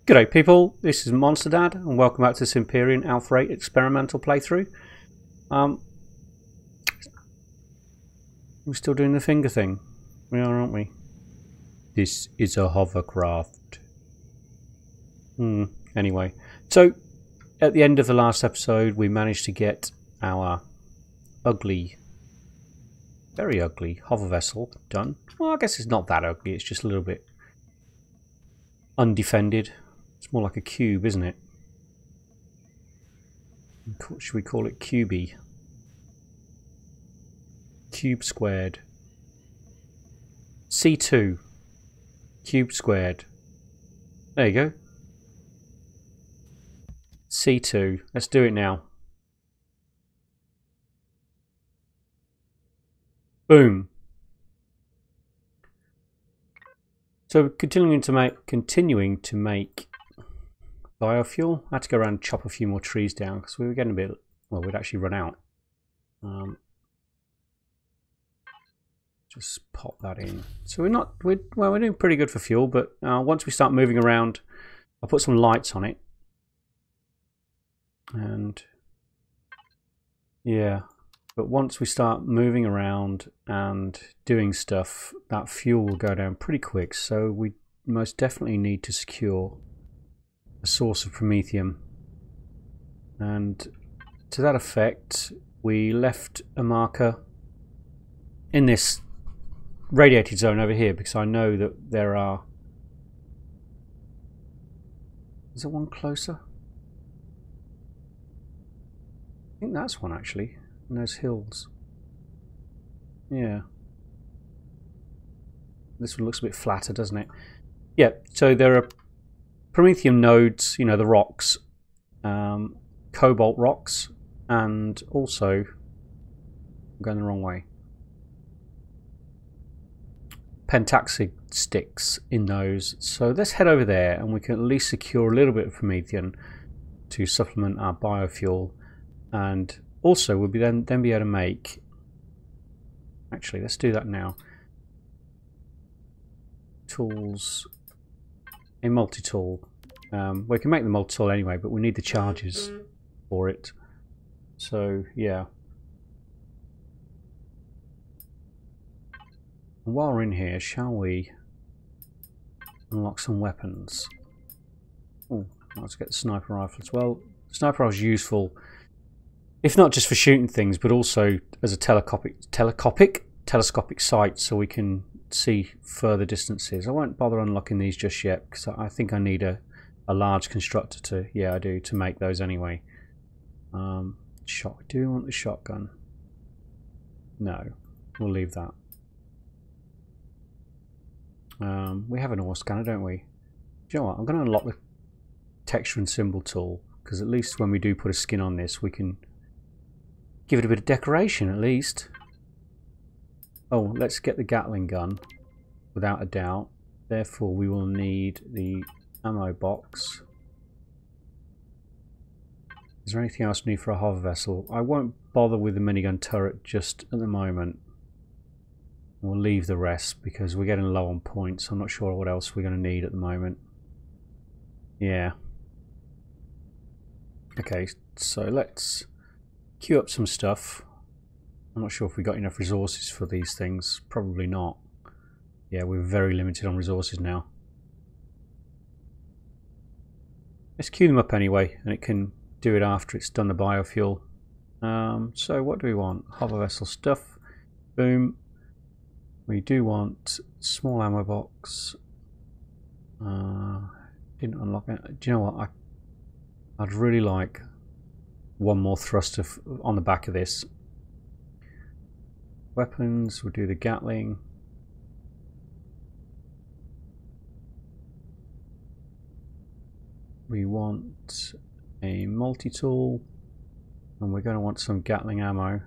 G'day people, this is Monster Dad and welcome back to this Empyrion Alpha 8 experimental playthrough. We're still doing the finger thing. We are, aren't we? This is a hovercraft. Anyway, so at the end of the last episode we managed to get our ugly, very ugly hover vessel done. Well, I guess it's not that ugly, it's just a little bit undefended. It's more like a cube, isn't it? Should we call it cubey? Cube squared. C2. Cube squared. There you go. C2. Let's do it now. Boom. So continuing to make biofuel. I had to go around and chop a few more trees down because we were getting a bit, well, we'd actually run out. Just pop that in. So we're doing pretty good for fuel, but once we start moving around, I'll put some lights on it. And yeah, but once we start moving around and doing stuff, that fuel will go down pretty quick. So we most definitely need to secure a source of Promethium, and to that effect we left a marker in this radiated zone over here because I know that there are... Is there one closer? I think that's one actually, in those hills. Yeah, this one looks a bit flatter, doesn't it? Yeah, so there are Promethium nodes, you know, the rocks, cobalt rocks, and also, I'm going the wrong way, pentaxid sticks in those. So let's head over there and we can at least secure a little bit of Promethium to supplement our biofuel, and also we'll be then be able to make, actually let's do that now, tools, a multi-tool. We can make the multi-tool anyway, but we need the charges for it. So yeah. And while we're in here, shall we unlock some weapons? Oh, let's get the sniper rifle as well. Sniper rifle is useful, if not just for shooting things, but also as a telescopic sight, so we can see further distances. I won't bother unlocking these just yet because I think I need a large constructor to, yeah I do, to make those anyway. Do we want the shotgun? No, we'll leave that. We have an ore scanner, don't we? Do you know what, I'm going to unlock the texture and symbol tool, because at least when we do put a skin on this we can give it a bit of decoration at least. Oh, let's get the Gatling gun, without a doubt. Therefore, we will need the ammo box. Is there anything else we need for a hover vessel? I won't bother with the minigun turret just at the moment. We'll leave the rest because we're getting low on points. I'm not sure what else we're going to need at the moment. Yeah. Okay, so let's queue up some stuff. I'm not sure if we got enough resources for these things. Probably not. Yeah, we're very limited on resources now. Let's queue them up anyway, and it can do it after it's done the biofuel. So what do we want? Hover vessel stuff. Boom. We do want small ammo box. Didn't unlock it. Do you know what? I'd really like one more thruster on the back of this. Weapons, we'll do the Gatling. We want a multi-tool, and we're going to want some Gatling ammo.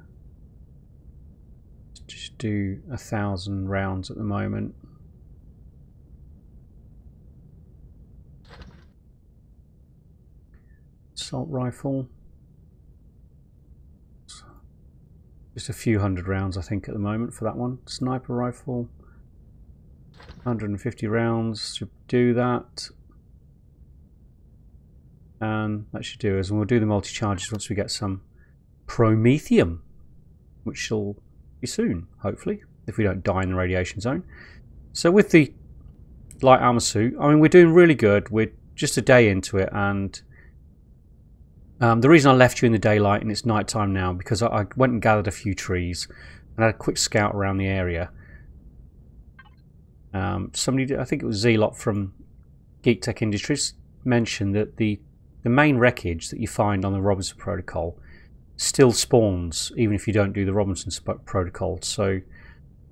Just do 1,000 rounds at the moment. Assault rifle. Just a few hundred rounds I think at the moment for that one. Sniper rifle. 150 rounds should do that. And that should do us. And we'll do the multi-charges once we get some Promethium, which shall be soon, hopefully, if we don't die in the radiation zone. So with the light armor suit, I mean, we're doing really good. We're just a day into it, and the reason I left you in the daylight and it's night time now, because I went and gathered a few trees and had a quick scout around the area. Somebody, I think it was Zelot from Geek Tech Industries, mentioned that the main wreckage that you find on the Robinson Protocol still spawns even if you don't do the Robinson Protocol. So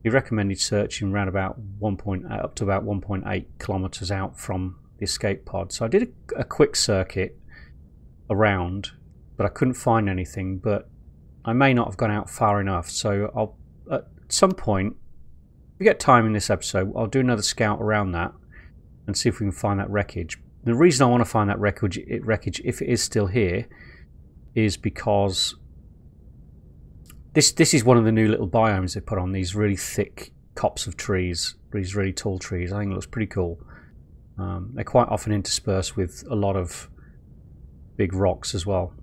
he recommended searching around about up to about 1.8 kilometers out from the escape pod. So I did a quick circuit around, but I couldn't find anything. But I may not have gone out far enough, so I'll at some point, if we get time in this episode, I'll do another scout around that and see if we can find that wreckage. The reason I want to find that wreckage, if it is still here, is because this is one of the new little biomes they put on, these really thick copse of trees, these really tall trees. I think it looks pretty cool. They're quite often interspersed with a lot of big rocks as well.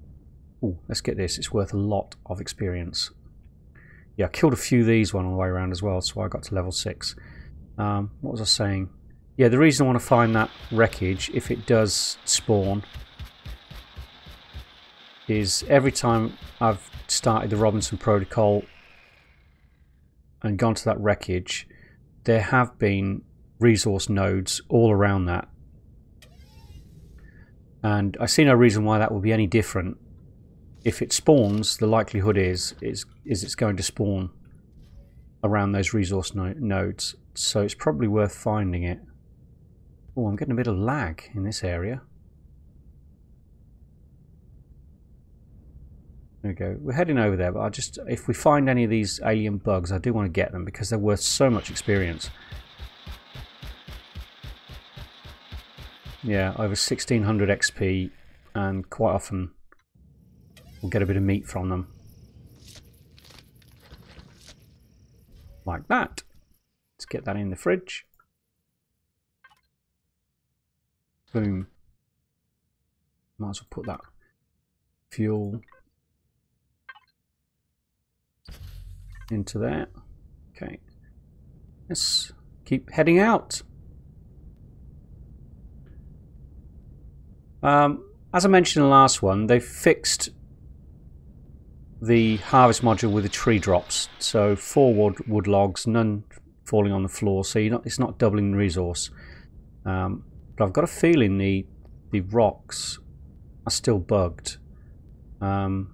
Ooh, let's get this. It's worth a lot of experience. Yeah, I killed a few of these one on the way around as well, so I got to level 6. What was I saying? Yeah, the reason I want to find that wreckage, if it does spawn, is every time I've started the Robinson Protocol and gone to that wreckage, there have been resource nodes all around that. And I see no reason why that will be any different. If it spawns, the likelihood is it's going to spawn around those resource nodes. So it's probably worth finding it. Oh, I'm getting a bit of lag in this area. There we go. We're heading over there, but if we find any of these alien bugs, I do want to get them because they're worth so much experience. Yeah, over 1600 XP, and quite often we'll get a bit of meat from them. Like that. Let's get that in the fridge. Boom. Might as well put that fuel into there. Okay. Let's keep heading out. As I mentioned in the last one, they've fixed the harvest module with the tree drops. So 4 wood logs, none falling on the floor, so it's not doubling the resource. But I've got a feeling the rocks are still bugged. Let's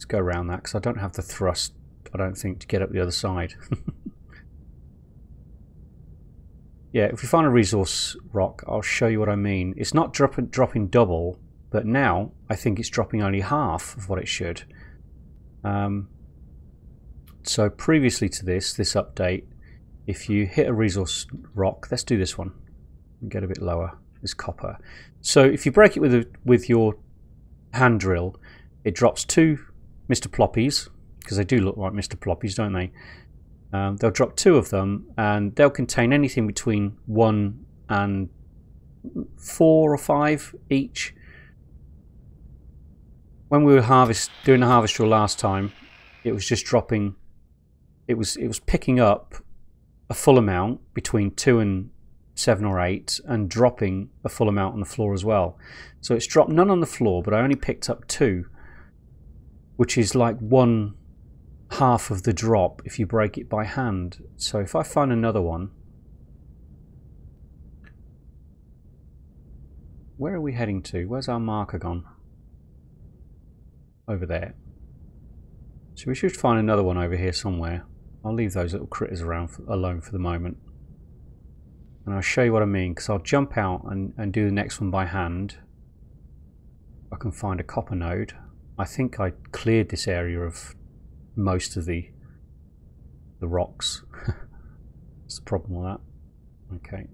go around that because I don't have the thrust, I don't think, to get up the other side. Yeah, if we find a resource rock, I'll show you what I mean. It's not dropping double, but now I think it's dropping only half of what it should. So previously to this update, if you hit a resource rock, let's do this one and get a bit lower, this copper. So if you break it with your hand drill, it drops 2 Mr. Ploppies, because they do look like Mr. Ploppies, don't they? They'll drop 2 of them, and they'll contain anything between 1 and 4 or 5 each. When we were doing the harvest drill last time, it was just dropping. It was picking up a full amount between 2 and 7 or 8, and dropping a full amount on the floor as well. So it's dropped none on the floor, but I only picked up 2, which is like 1/2 of the drop if you break it by hand. So if I find another one, where are we heading to? Where's our marker gone? Over there. So we should find another one over here somewhere. I'll leave those little critters around alone for the moment, and I'll show you what I mean, because I'll jump out and do the next one by hand. I can find a copper node. I think I cleared this area of most of the rocks. What's the problem with that? Okay.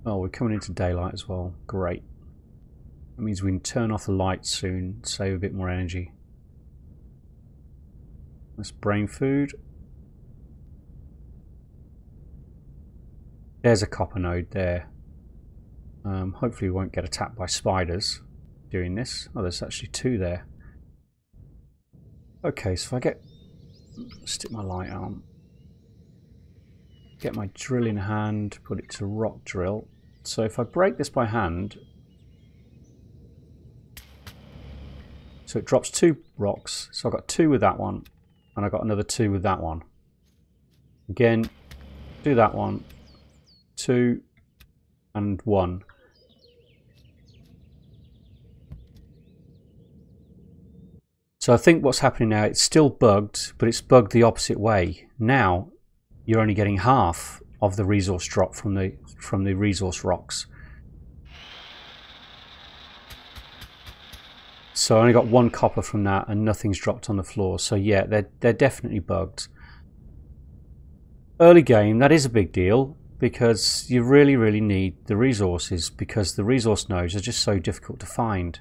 Oh, we're coming into daylight as well. Great. That means we can turn off the lights soon, save a bit more energy. That's brain food. There's a copper node there. Hopefully we won't get attacked by spiders doing this. Oh, there's actually 2 there. Okay, so if I stick my light on, get my drill in hand, put it to rock drill. So if I break this by hand, so it drops 2 rocks. So I've got 2 with that one, and I've got another 2 with that one. Again, do that one, 2 and 1. So I think what's happening now, it's still bugged, but it's bugged the opposite way. Now you're only getting half of the resource drop from the resource rocks. So I only got 1 copper from that, and nothing's dropped on the floor. So yeah, they're definitely bugged. Early game, that is a big deal, because you really need the resources, because the resource nodes are just so difficult to find.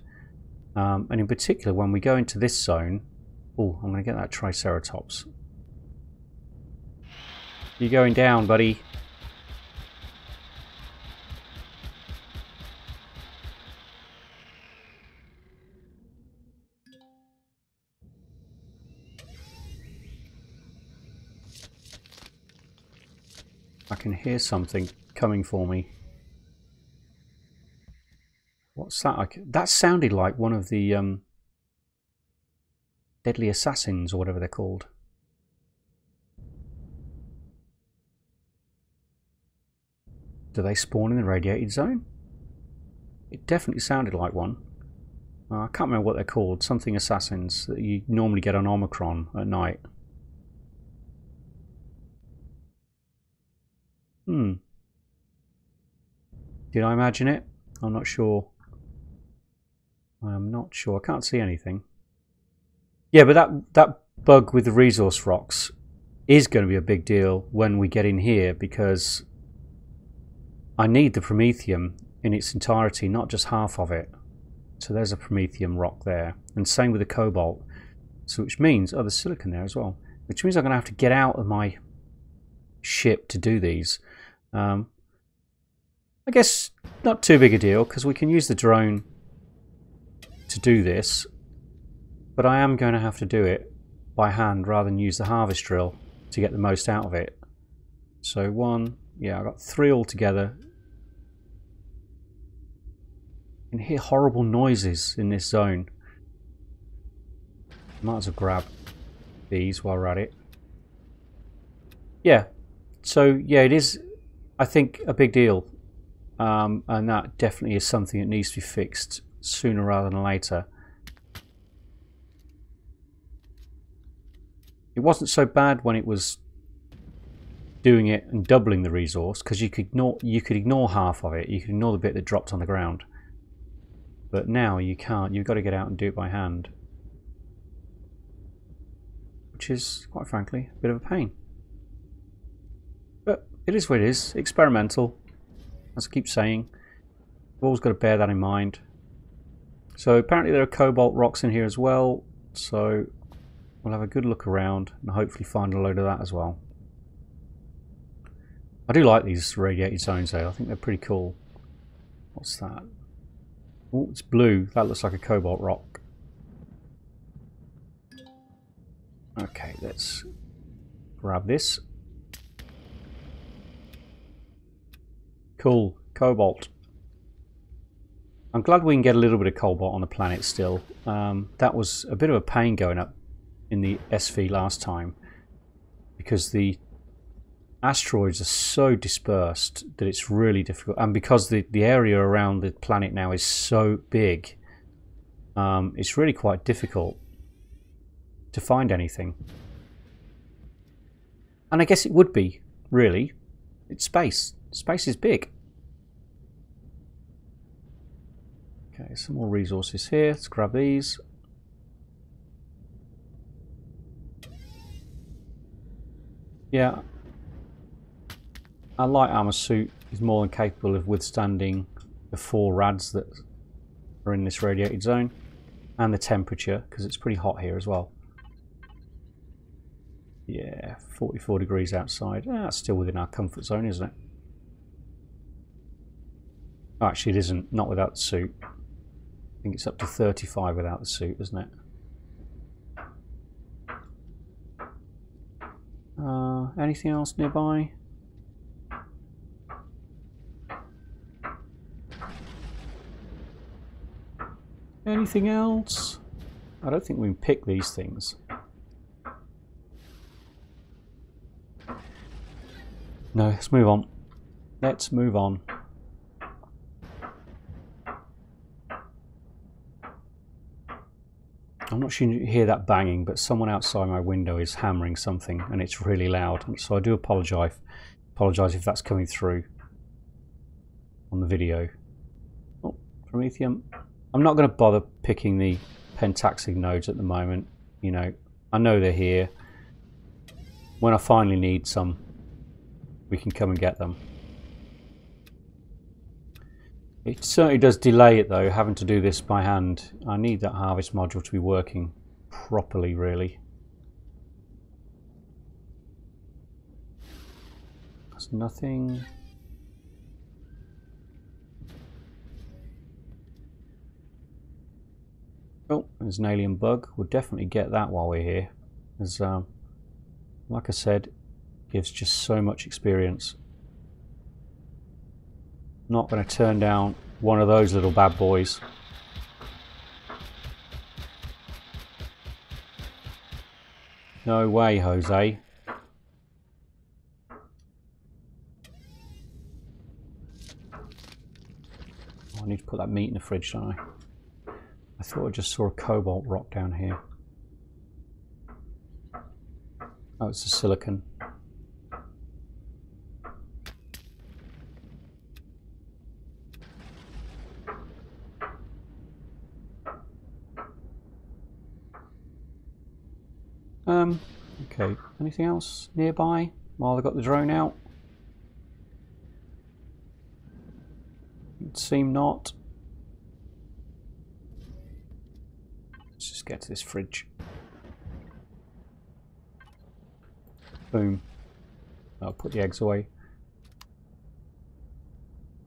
And in particular, when we go into this zone... Oh, I'm going to get that Triceratops. You're going down, buddy. I can hear something coming for me. What's that? That sounded like one of the deadly assassins, or whatever they're called. Do they spawn in the radiated zone? It definitely sounded like one. I can't remember what they're called. Something assassins that you normally get on Omicron at night. Did I imagine it? I'm not sure. I'm not sure. I can't see anything. Yeah, but that bug with the resource rocks is going to be a big deal when we get in here, because I need the Promethium in its entirety, not just half of it. So there's a Promethium rock there, and same with the cobalt. So which means, oh, there's silicon there as well. Which means I'm going to have to get out of my ship to do these. I guess not too big a deal, because we can use the drone to do this, but I am going to have to do it by hand rather than use the harvest drill to get the most out of it. So 1, yeah, I've got 3 altogether. You can hear horrible noises in this zone. Might as well grab these while we're at it. Yeah, so yeah, it is, I think, a big deal, and that definitely is something that needs to be fixed sooner rather than later. It wasn't so bad when it was doing it and doubling the resource, because you could ignore half of it. You could ignore the bit that dropped on the ground. But now you can't. You've got to get out and do it by hand, which is, quite frankly, a bit of a pain. But it is what it is. Experimental, as I keep saying. We've always got to bear that in mind. So apparently there are cobalt rocks in here as well, so we'll have a good look around and hopefully find a load of that as well. I do like these radiated zones though. I think they're pretty cool. What's that? Oh, it's blue. That looks like a cobalt rock. Okay, let's grab this. Cool, cobalt. I'm glad we can get a little bit of cobalt on the planet still. That was a bit of a pain going up in the SV last time, because the asteroids are so dispersed that it's really difficult, and because the area around the planet now is so big, it's really quite difficult to find anything. And I guess it would be, really. It's space. Space is big. Okay, some more resources here. Let's grab these. Yeah, our light armor suit is more than capable of withstanding the 4 rads that are in this radiated zone, and the temperature, because it's pretty hot here as well. Yeah, 44 degrees outside. That's still within our comfort zone, isn't it? Oh, actually it isn't, not without the suit. I think it's up to 35 without the suit, isn't it? Anything else nearby? Anything else? I don't think we can pick these things. No, let's move on. Let's move on. I'm not sure you hear that banging, but someone outside my window is hammering something and it's really loud. So I do apologise if that's coming through on the video. Oh, Promethium. I'm not going to bother picking the pentaxic nodes at the moment. You know, I know they're here. When I finally need some, we can come and get them. It certainly does delay it though, having to do this by hand. I need that harvest module to be working properly, really. There's nothing. Oh, there's an alien bug. We'll definitely get that while we're here. As like I said, gives just so much experience. Not going to turn down one of those little bad boys. No way, Jose. Oh, I need to put that meat in the fridge, don't I? I thought I just saw a cobalt rock down here. Oh, it's a silicon. Okay, anything else nearby while I've got the drone out? It seemed not. Let's just get to this fridge. Boom. I'll put the eggs away.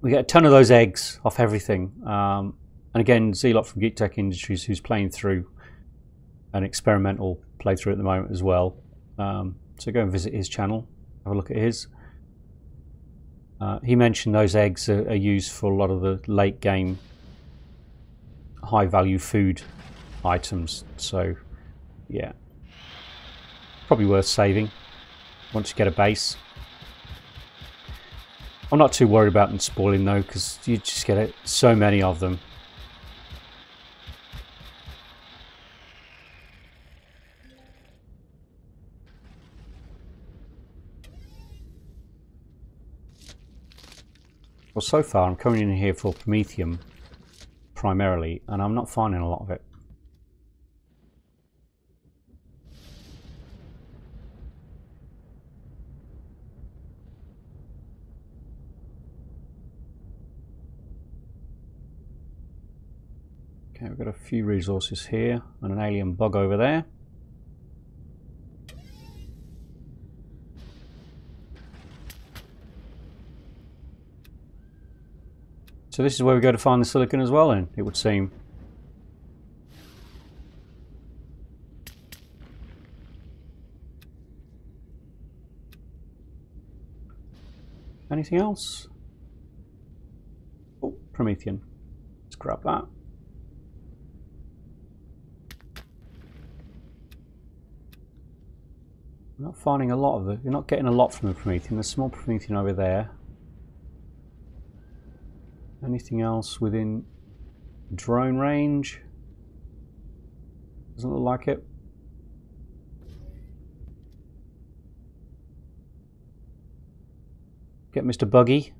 We get a ton of those eggs off everything. And again, Zelot from Geek Tech Industries, who's playing through an experimental playthrough at the moment as well. So go and visit his channel, have a look at his. He mentioned those eggs are used for a lot of the late game high value food items. So yeah, probably worth saving once you get a base. I'm not too worried about them spoiling though, because you just get so many of them. Well, so far I'm coming in here for Promethium primarily, and I'm not finding a lot of it. Okay, we've got a few resources here and an alien bug over there. So this is where we go to find the silicon as well then, it would seem. Anything else? Oh, Promethium. Let's grab that. I'm not finding a lot of it. You're not getting a lot from the Promethium. There's small Promethium over there. Anything else within drone range? Doesn't look like it. Get Mr. Buggy.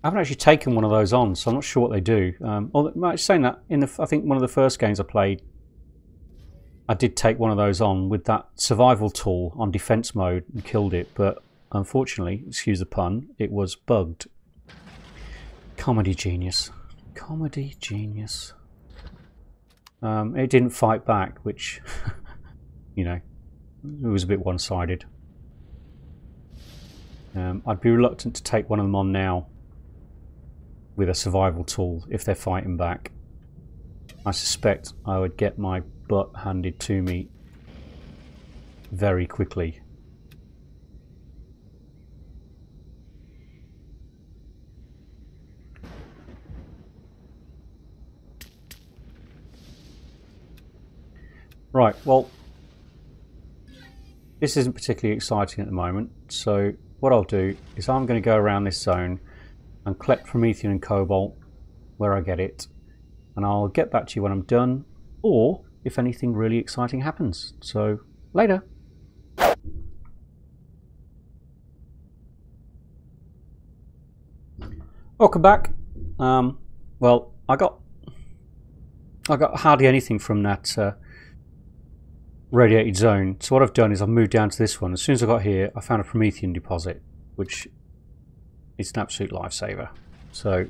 I haven't actually taken one of those on, so I'm not sure what they do. Saying that, I think one of the first games I played, I did take one of those on with that survival tool on defense mode and killed it, but unfortunately, excuse the pun, it was bugged. Comedy genius. Comedy genius. It didn't fight back, which, you know, it was a bit one-sided. I'd be reluctant to take one of them on now with a survival tool if they're fighting back. I suspect I would get my butt handed to me very quickly. Right, well, this isn't particularly exciting at the moment, so what I'll do is I'm going to go around this zone and collect Promethium and Cobalt where I get it, and I'll get back to you when I'm done, or if anything really exciting happens. So, later! Welcome back. Well, I got hardly anything from that radiated zone. So what I've done is I've moved down to this one. As soon as I got here, I found a Promethium deposit, which is an absolute lifesaver. So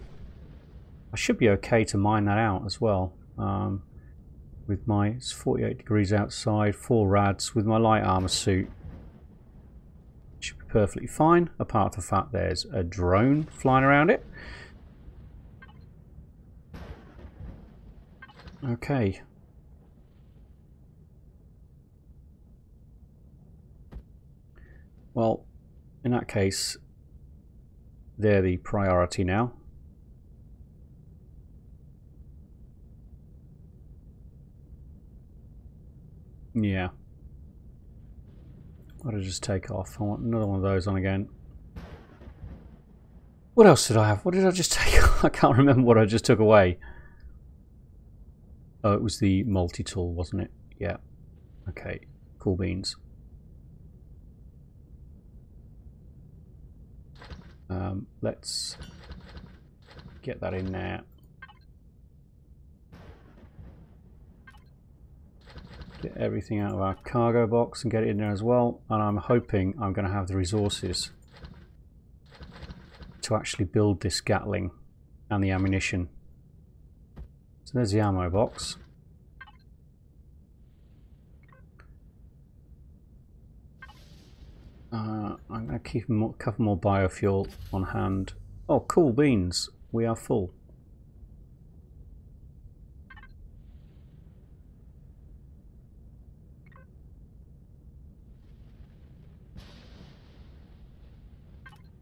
I should be okay to mine that out as well. With my, it's 48 degrees outside, 4 rads, with my light armor suit. Should be perfectly fine, apart from the fact there's a drone flying around it. Okay. Well, in that case, they're the priority now. Yeah. What did I just take off? I want another one of those on again. What else did I have? What did I just take? I can't remember what I just took away. Oh, it was the multi-tool, wasn't it? Yeah. Okay. Cool beans. Let's get that in there. Get everything out of our cargo box and get it in there as well. And I'm hoping I'm going to have the resources to actually build this Gatling and the ammunition. So there's the ammo box. I'm going to keep a couple more biofuel on hand. Oh, cool beans. We are full.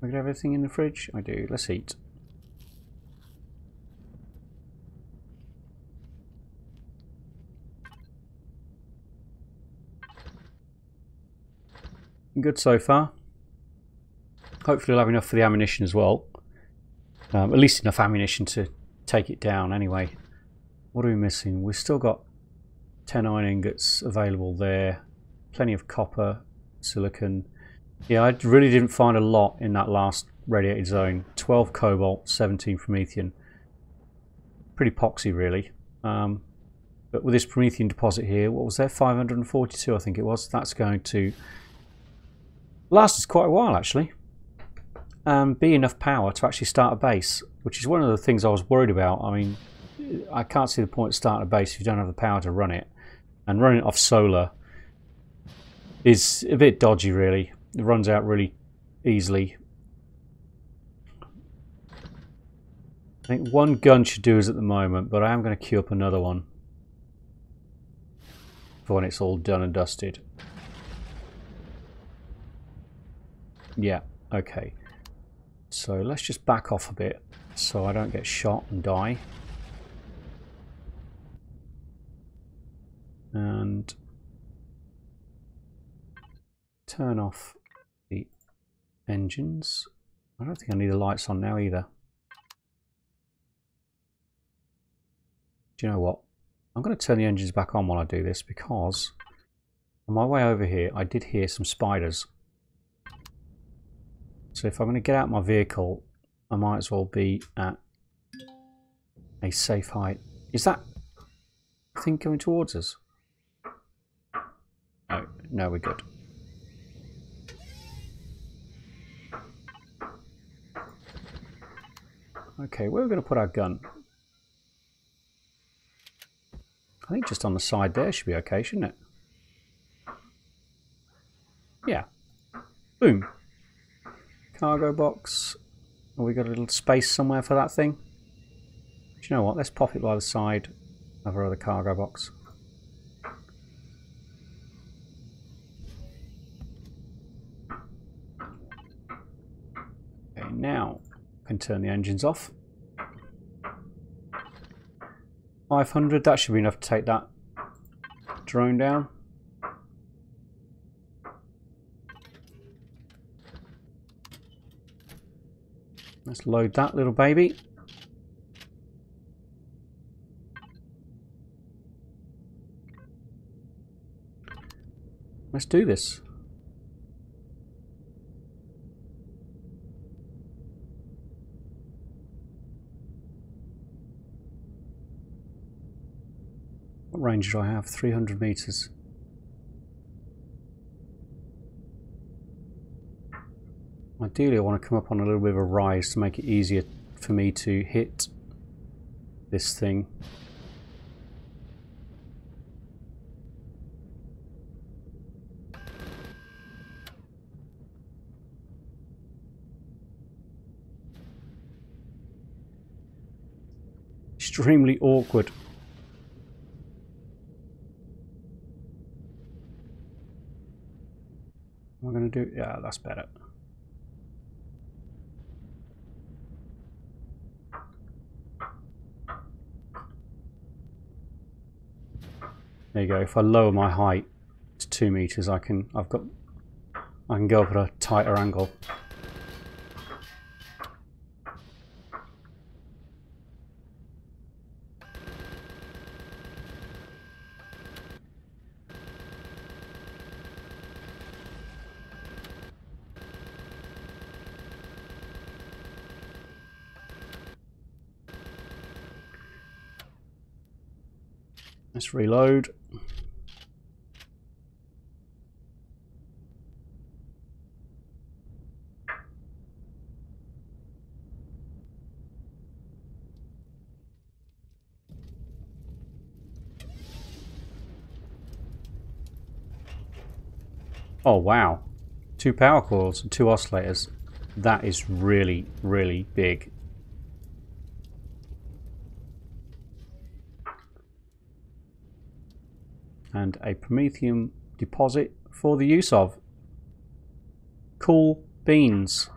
I got everything in the fridge? I do. Let's eat. Good so far. Hopefully we'll have enough for the ammunition as well. At least enough ammunition to take it down anyway. What are we missing? We've still got 10 iron ingots available there. Plenty of copper, silicon. Yeah, I really didn't find a lot in that last radiated zone. 12 cobalt, 17 Promethium. Pretty poxy really. But with this Promethium deposit here, what was there? 542 I think it was. That's going to last us quite a while actually. Be enough power to actually start a base, which is one of the things I was worried about. I mean, I can't see the point of starting a base if you don't have the power to run it. And running it off solar is a bit dodgy really. It runs out really easily. I think one gun should do us at the moment, but I am going to queue up another one for when it's all done and dusted. Yeah, okay. So let's just back off a bit so I don't get shot and die. And turn off the engines. I don't think I need the lights on now either. Do you know what? I'm going to turn the engines back on while I do this because on my way over here I did hear some spiders. So if I'm going to get out my vehicle, I might as well be at a safe height. Is that thing coming towards us? Oh, no, we're good. Okay, where are we going to put our gun? I think just on the side there should be okay, shouldn't it? Yeah. Boom. Cargo box. Have we got a little space somewhere for that thing? Do you know what? Let's pop it by the side of our other cargo box. Okay, now I can turn the engines off. 500, that should be enough to take that drone down. Let's load that little baby. Let's do this. What range do I have? 300 meters. Ideally I want to come up on a little bit of a rise to make it easier for me to hit this thing. Extremely awkward. What am I going to do? Yeah, that's better. There you go. If I lower my height to 2 meters, I can go up at a tighter angle. Let's reload. Oh wow, 2 power coils and 2 oscillators. That is really, really big. And a Promethium deposit for the use of. Cool beans.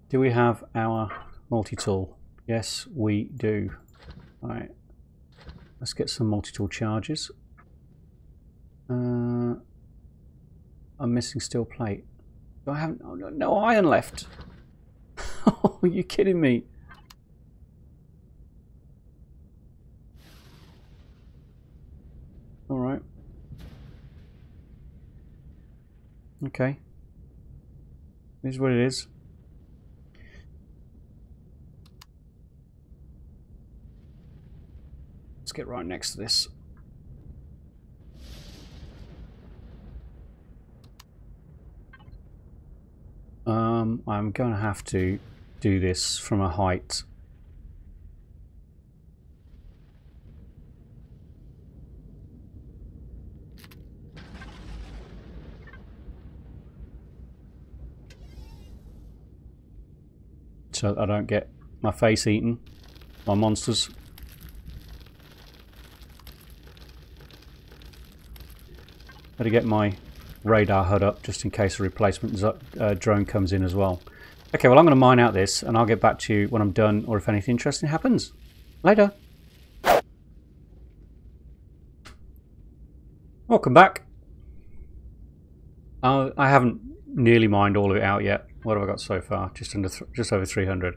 Do we have our multi-tool? Yes, we do. Alright. Let's get some multi-tool charges. I'm missing steel plate. Do I have no iron left? Oh, are you kidding me? Alright. Okay. Here's what it is. Let's get right next to this. I'm going to have to do this from a height. So that I don't get my face eaten by monsters. Better get my radar HUD up just in case a replacement drone comes in as well. Okay, well I'm going to mine out this and I'll get back to you when I'm done or if anything interesting happens. Later. Welcome back. I haven't nearly mined all of it out yet. What have I got so far? Just over 300.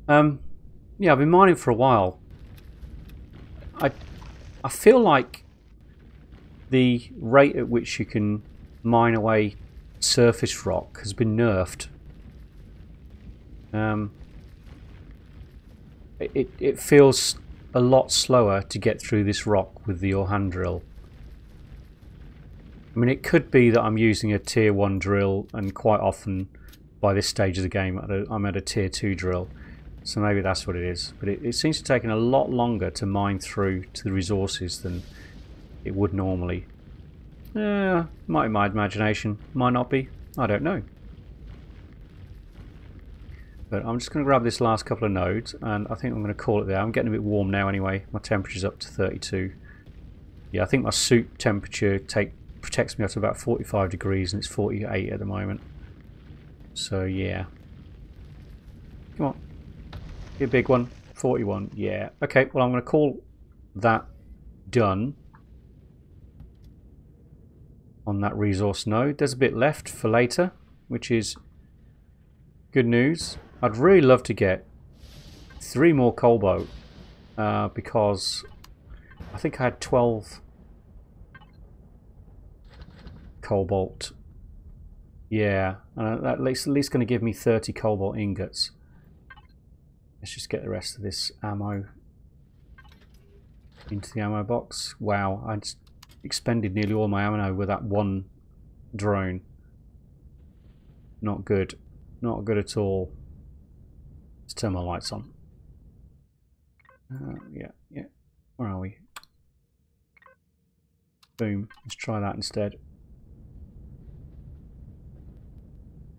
Yeah, I've been mining for a while. I feel like the rate at which you can mine away surface rock has been nerfed. It feels a lot slower to get through this rock with your hand drill. I mean, it could be that I'm using a tier 1 drill, and quite often by this stage of the game I'm at a tier 2 drill. So maybe that's what it is. But it seems to have taken a lot longer to mine through to the resources than it would normally. Might be my imagination. Might not be. I don't know. But I'm just going to grab this last couple of nodes, and I think I'm going to call it there. I'm getting a bit warm now anyway. My temperature's up to 32. Yeah, I think my suit temperature protects me up to about 45 degrees, and it's 48 at the moment. So yeah. Come on. Be a big one. 41. Yeah. Okay, well I'm going to call that done on that resource node. There's a bit left for later, which is good news. I'd really love to get 3 more cobalt because I think I had 12 cobalt. Yeah, and at least going to give me 30 cobalt ingots. Let's just get the rest of this ammo into the ammo box. Wow, I just expended nearly all my ammo with that one drone. Not good. Not good at all. Let's turn my lights on. Yeah. Where are we? Boom. Let's try that instead.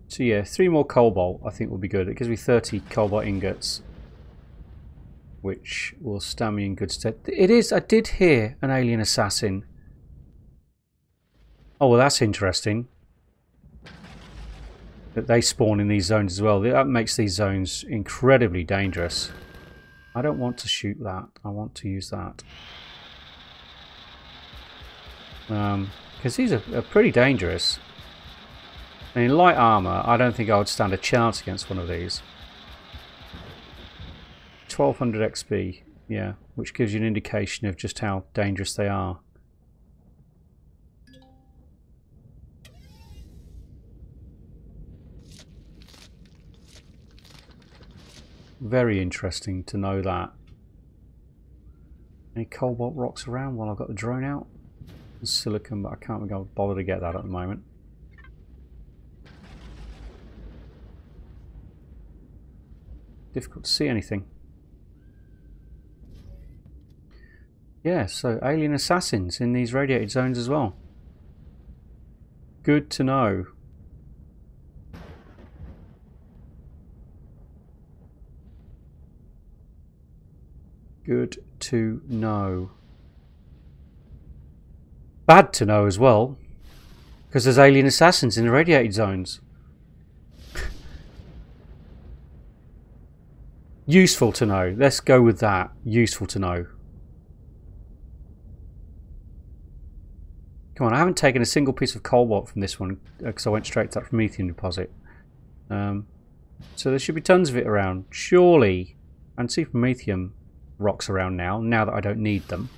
So yeah, 3 more cobalt I think will be good. It gives me 30 cobalt ingots, which will stand me in good stead. It is. I did hear an alien assassin. Oh, well, that's interesting. That they spawn in these zones as well. That makes these zones incredibly dangerous. I don't want to shoot that. I want to use that. Because these are pretty dangerous. And in light armor, I don't think I would stand a chance against one of these. 1200 XP, yeah, which gives you an indication of just how dangerous they are. Very interesting to know that. Any cobalt rocks around while I've got the drone out? There's silicon, but I can't bother to get that at the moment. Difficult to see anything. Yeah, so alien assassins in these radiated zones as well. Good to know. Good to know. Bad to know as well, because there's alien assassins in the radiated zones. Useful to know. Let's go with that. Useful to know. Come on, I haven't taken a single piece of cobalt from this one because I went straight to that Promethium deposit. So there should be tons of it around, surely. And see Promethium rocks around now that I don't need them.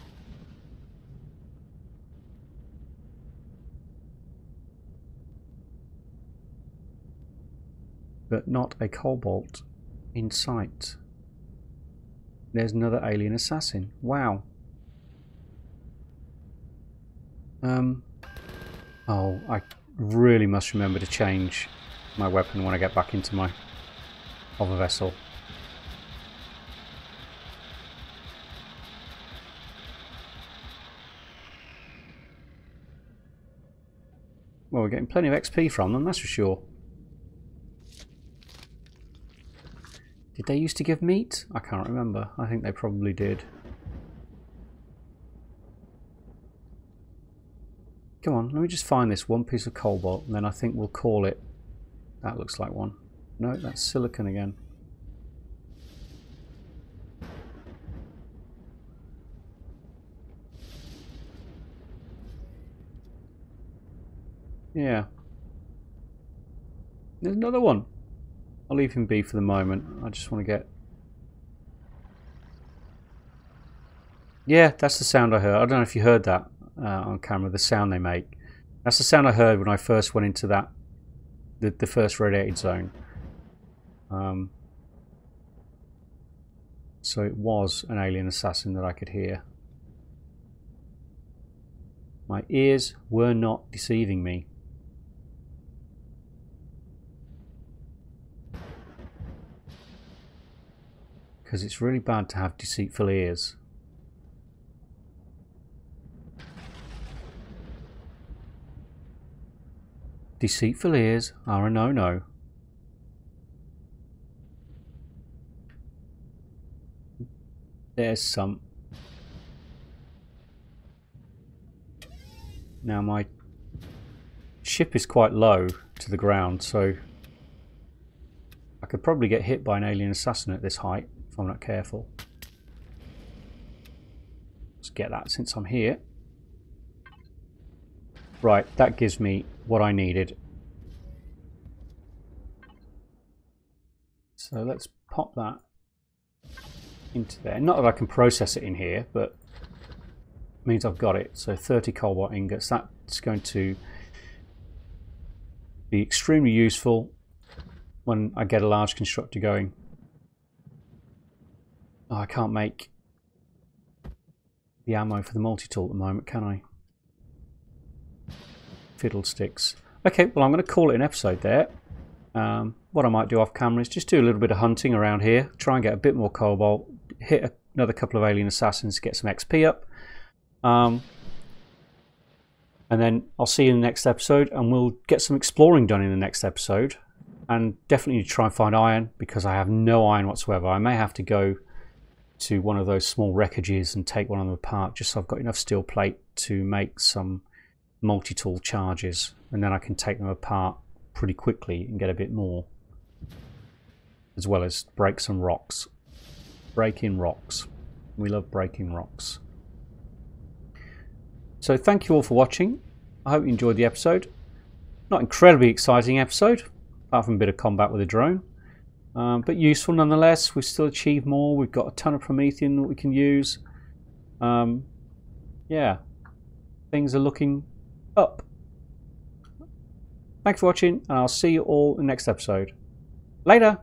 But not a cobalt in sight. There's another alien assassin. Wow. Oh, I really must remember to change my weapon when I get back into my hover vessel. Well, we're getting plenty of XP from them, that's for sure. Did they used to give meat? I can't remember. I think they probably did. Come on, let me just find this one piece of cobalt, and then I think we'll call it. That looks like one. No, that's silicon again. Yeah. There's another one. I'll leave him be for the moment. I just want to get... Yeah, that's the sound I heard. I don't know if you heard that on camera, the sound they make. That's the sound I heard when I first went into that, the first radiated zone. So it was an alien assassin that I could hear. My ears were not deceiving me. Because it's really bad to have deceitful ears. Deceitful ears are a no-no. There's some. Now my ship is quite low to the ground, so I could probably get hit by an alien assassin at this height if I'm not careful. Let's get that since I'm here. Right, that gives me what I needed. So let's pop that into there. Not that I can process it in here, but it means I've got it. So 30 cobalt ingots. That's going to be extremely useful when I get a large constructor going. Oh, I can't make the ammo for the multi-tool at the moment, can I? Fiddlesticks. Okay, well I'm going to call it an episode there. What I might do off camera is just do a little bit of hunting around here, try and get a bit more cobalt, hit another couple of alien assassins, get some XP up. And then I'll see you in the next episode, and we'll get some exploring done in the next episode. And definitely try and find iron, because I have no iron whatsoever. I may have to go to one of those small wreckages and take one of them apart, just so I've got enough steel plate to make some multi-tool charges, and then I can take them apart pretty quickly and get a bit more, as well as break some rocks. Breaking rocks. We love breaking rocks. So thank you all for watching. I hope you enjoyed the episode. Not incredibly exciting episode, apart from a bit of combat with a drone, but useful nonetheless. We've still achieved more. We've got a ton of Promethium that we can use. Yeah, things are looking up. Thanks for watching, and I'll see you all in the next episode. Later!